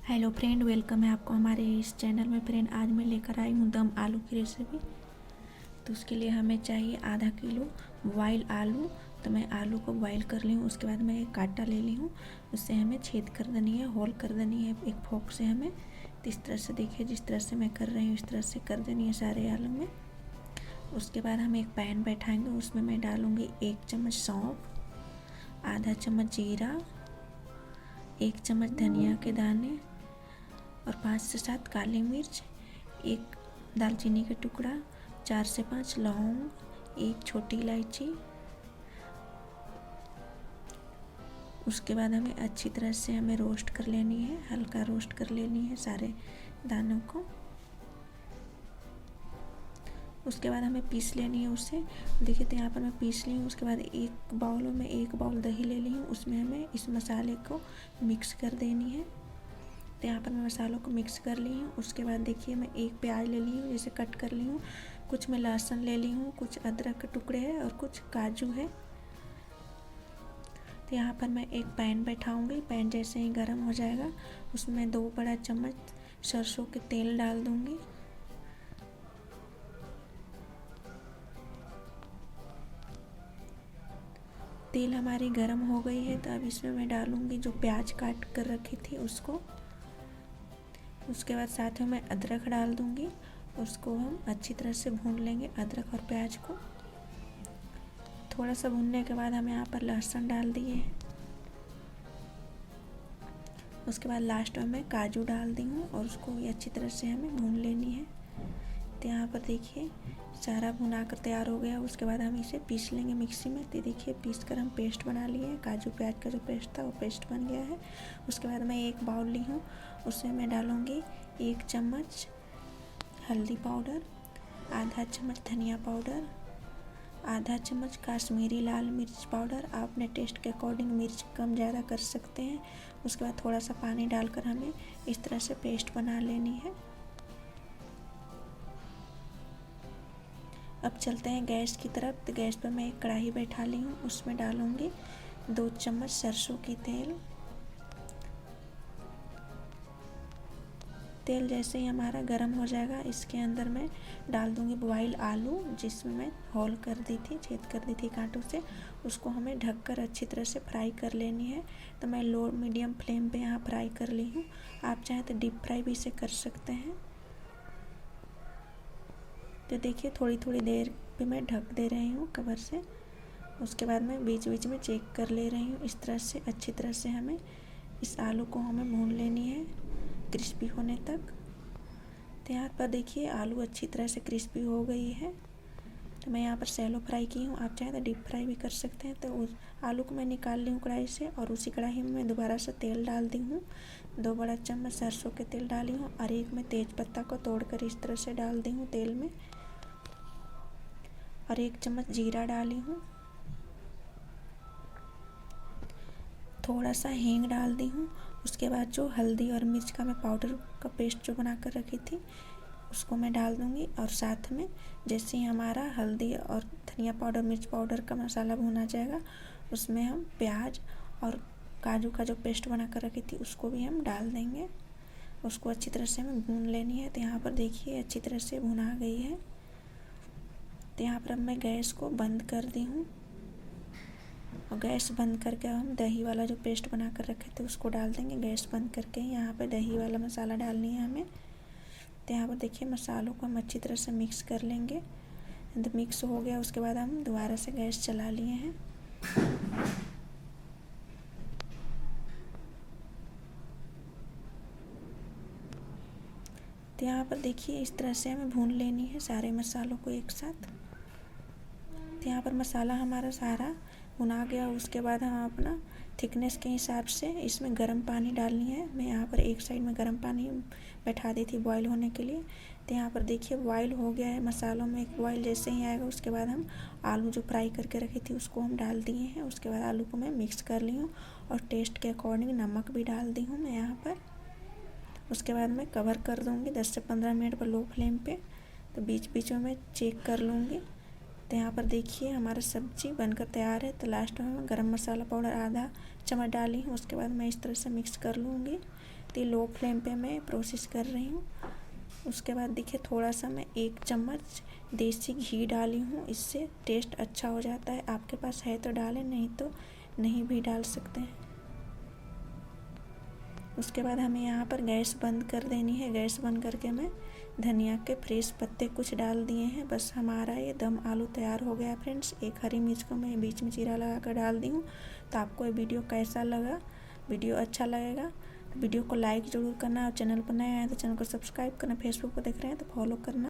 Hello friend, welcome है आपको हमारे इस चैनल में। फ्रेंड, आज मैं लेकर आई हूँ दम आलू की रेसिपी। तो उसके लिए हमें चाहिए आधा किलो बॉयल आलू। तो मैं आलू को बॉयल कर ली हूँ। उसके बाद मैं एक कांटा ले ली हूँ, उससे हमें छेद कर देनी है, होल कर देनी है एक फोक से हमें। तो इस तरह से देखिए, जिस तरह से मैं कर रही हूँ इस तरह से कर देनी है सारे आलू में। उसके बाद हम एक पैन बैठाएंगे, उसमें मैं डालूँगी 1 चम्मच सौंफ, आधा चम्मच जीरा, 1 चम्मच धनिया के दाने और 5 से 7 काली मिर्च, एक दालचीनी का टुकड़ा, 4 से 5 लौंग, एक छोटी इलायची। उसके बाद हमें अच्छी तरह से रोस्ट कर लेनी है, हल्का रोस्ट कर लेनी है सारे दानों को। उसके बाद हमें पीस लेनी है उसे। देखिए, तो यहाँ पर मैं पीस ली हूँ। उसके बाद एक बाउल में एक बाउल दही ले ली हूँ, उसमें हमें इस मसाले को मिक्स कर देनी है। तो यहाँ पर मैं मसालों को मिक्स कर ली हूँ। उसके बाद देखिए, मैं एक प्याज ले ली हूँ, जैसे कट कर ली हूँ। कुछ मैं लहसुन ले ली हूँ, कुछ अदरक के टुकड़े हैं और कुछ काजू है। तो यहाँ पर मैं एक पैन बैठाऊँगी। पैन जैसे ही गर्म हो जाएगा, उसमें 2 बड़ा चम्मच सरसों के तेल डाल दूँगी। तेल हमारी गर्म हो गई है, तो अब इसमें मैं डालूँगी जो प्याज काट कर रखी थी उसको। उसके बाद साथ में मैं अदरक डाल दूँगी। उसको हम अच्छी तरह से भून लेंगे, अदरक और प्याज को। थोड़ा सा भूनने के बाद हम यहाँ पर लहसुन डाल दिए। उसके बाद लास्ट में मैं काजू डाल दी हूँ और उसको भी अच्छी तरह से हमें भून लेनी है। तो यहाँ पर देखिए, सारा भुना कर तैयार हो गया। उसके बाद हम इसे पीस लेंगे मिक्सी में। तो देखिए, पीस कर हम पेस्ट बना लिए हैं। काजू प्याज का जो पेस्ट था वो पेस्ट बन गया है। उसके बाद मैं एक बाउल ली हूँ, उसमें मैं डालूँगी 1 चम्मच हल्दी पाउडर, आधा चम्मच धनिया पाउडर, आधा चम्मच काश्मीरी लाल मिर्च पाउडर। आप अपने टेस्ट के अकॉर्डिंग मिर्च कम ज़्यादा कर सकते हैं। उसके बाद थोड़ा सा पानी डालकर हमें इस तरह से पेस्ट बना लेनी है। अब चलते हैं गैस की तरफ। तो गैस पर मैं एक कढ़ाई बैठा ली हूँ, उसमें डालूँगी 2 चम्मच सरसों की तेल। तेल जैसे ही हमारा गर्म हो जाएगा, इसके अंदर मैं डाल दूँगी बॉयल आलू, जिसमें मैं होल कर दी थी, छेद कर दी थी कांटों से। उसको हमें ढककर अच्छी तरह से फ्राई कर लेनी है। तो मैं लो मीडियम फ्लेम पे यहाँ फ्राई कर ली हूँ। आप चाहें तो डीप फ्राई भी इसे कर सकते हैं। तो देखिए, थोड़ी थोड़ी देर पे मैं ढक दे रही हूँ कवर से। उसके बाद मैं बीच बीच में चेक कर ले रही हूँ। इस तरह से अच्छी तरह से हमें इस आलू को भून लेनी है क्रिस्पी होने तक। तो यहाँ पर देखिए, आलू अच्छी तरह से क्रिस्पी हो गई है। तो मैं यहाँ पर सैलो फ्राई की हूँ, आप चाहें तो डीप फ्राई भी कर सकते हैं। तो उस आलू को मैं निकाल ली हूँ कढ़ाई से और उसी कढ़ाई में मैं दोबारा से तेल डाल दी हूँ। 2 बड़ा चम्मच सरसों के तेल डाली हूँ और एक मैं तेज पत्ता को तोड़कर इस तरह से डाल दी हूँ तेल में, और 1 चम्मच जीरा डाली हूँ। थोड़ा सा हींग डाल दी हूँ। उसके बाद जो हल्दी और मिर्च का मैं पाउडर का पेस्ट जो बना कर रखी थी उसको मैं डाल दूँगी। और साथ में जैसे ही हमारा हल्दी और धनिया पाउडर मिर्च पाउडर का मसाला भुना जाएगा, उसमें हम प्याज और काजू का जो पेस्ट बना कर रखी थी उसको भी हम डाल देंगे। उसको अच्छी तरह से हमें भून लेनी है। तो यहाँ पर देखिए, अच्छी तरह से भुना गई है। तो यहाँ पर अब मैं गैस को बंद कर दी हूँ और गैस बंद करके हम दही वाला जो पेस्ट बना कर रखे थे उसको डाल देंगे। गैस बंद करके यहाँ पे दही वाला मसाला डालनी है हमें। तो यहाँ पर देखिए, मसालों को हम अच्छी तरह से मिक्स कर लेंगे। तो मिक्स हो गया, उसके बाद हम दोबारा से गैस चला लिए हैं। तो यहाँ पर देखिए, इस तरह से हमें भून लेनी है सारे मसालों को एक साथ। तो यहाँ पर मसाला हमारा सारा भुना गया। उसके बाद हम अपना थिकनेस के हिसाब से इसमें गर्म पानी डालनी है। मैं यहाँ पर एक साइड में गर्म पानी बैठा दी थी बॉईल होने के लिए। तो यहाँ पर देखिए, बॉईल हो गया है मसालों में। एक बॉईल जैसे ही आएगा, उसके बाद हम आलू जो फ्राई करके रखी थी उसको हम डाल दिए हैं। उसके बाद आलू को मैं मिक्स कर ली हूँ और टेस्ट के अकॉर्डिंग नमक भी डाल दी हूँ मैं यहाँ पर। उसके बाद मैं कवर कर दूँगी 10 से 15 मिनट पर लो फ्लेम पे। तो बीच बीच में मैं चेक कर लूँगी। तो यहाँ पर देखिए, हमारा सब्जी बनकर तैयार है। तो लास्ट में मैं गरम मसाला पाउडर आधा चम्मच डाली हूँ। उसके बाद मैं इस तरह से मिक्स कर लूँगी। लो फ्लेम पे मैं प्रोसेस कर रही हूँ। उसके बाद देखिए थोड़ा सा मैं 1 चम्मच देसी घी डाली हूँ, इससे टेस्ट अच्छा हो जाता है। आपके पास है तो डालें, नहीं तो नहीं भी डाल सकते हैं। उसके बाद हमें यहाँ पर गैस बंद कर देनी है। गैस बंद करके मैं धनिया के फ्रेश पत्ते कुछ डाल दिए हैं। बस हमारा ये दम आलू तैयार हो गया फ्रेंड्स। एक हरी मिर्च को मैं बीच में चीरा लगा कर डाल दी हूँ। तो आपको ये वीडियो कैसा लगा? वीडियो अच्छा लगेगा वीडियो को लाइक ज़रूर करना, और चैनल पर नए आए तो चैनल को सब्सक्राइब करना, फेसबुक पर देख रहे हैं तो फॉलो करना।